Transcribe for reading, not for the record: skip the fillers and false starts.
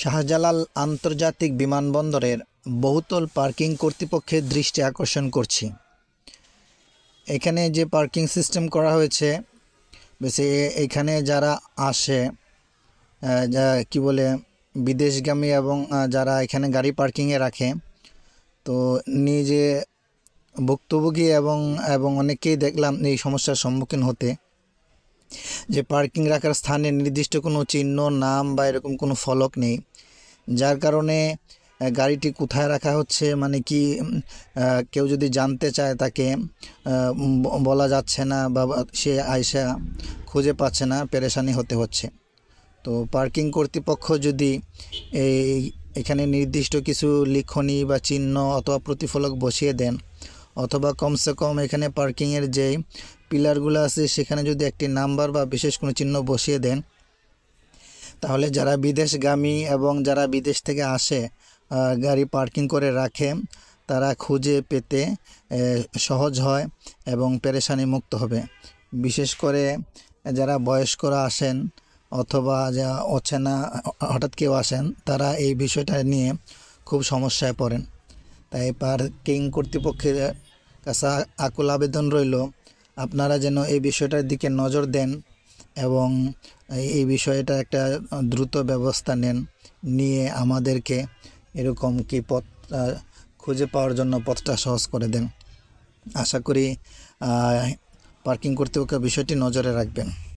শাহজালাল আন্তর্জাতিক বিমানবন্দরের বহুতল পার্কিং কর্তৃপক্ষের দৃষ্টি আকর্ষণ করছি। এখানে যে পার্কিং সিস্টেম করা হয়েছে, বেশি এখানে যারা আসে কি বলে বিদেশগামী এবং যারা এখানে গাড়ি পার্কিংয়ে রাখে, তো নিজে ভুক্তভোগী এবং অনেকেই দেখলাম এই সমস্যার সম্মুখীন হতে, যে পার্কিং রাখার স্থানে নির্দিষ্ট কোনো চিহ্ন, নাম বা এরকম কোনো ফলক নেই, যার কারণে গাড়িটি কোথায় রাখা হচ্ছে মানে কি কেউ যদি জানতে চায় তাকে বলা যাচ্ছে না, বা সে আয়সা খুঁজে পাচ্ছে না, পেরেশানি হতে হচ্ছে। তো পার্কিং কর্তৃপক্ষ যদি এখানে নির্দিষ্ট কিছু লিখনি বা চিহ্ন অথবা প্রতিফলক বসিয়ে দেন, অথবা কমসে কম এখানে পার্কিংয়ের যে পিলারগুলো আছে সেখানে যদি একটি নাম্বার বা বিশেষ কোনো চিহ্ন বসিয়ে দেন, তাহলে যারা বিদেশগামী এবং যারা বিদেশ থেকে আসে গাড়ি পার্কিং করে রাখে, তারা খুঁজে পেতে সহজ হয় এবং পেরেশানি মুক্ত হবে। বিশেষ করে যারা বয়স্করা আসেন অথবা যা অচেনা হঠাৎ কেউ আসেন, তারা এই বিষয়টা নিয়ে খুব সমস্যায় পড়েন। তাই পার্কিং কর্তৃপক্ষের কাছে আকুল আবেদন রইল, আপনারা যেন এই বিষয়টার দিকে নজর দেন এবং এই বিষয়টা একটা দ্রুত ব্যবস্থা নিয়ে আমাদেরকে এরকম কি পথ খুঁজে পাওয়ার জন্য পথটা সহজ করে দেন। আশা করি পার্কিং কর্তৃপক্ষ বিষয়টি নজরে রাখবেন।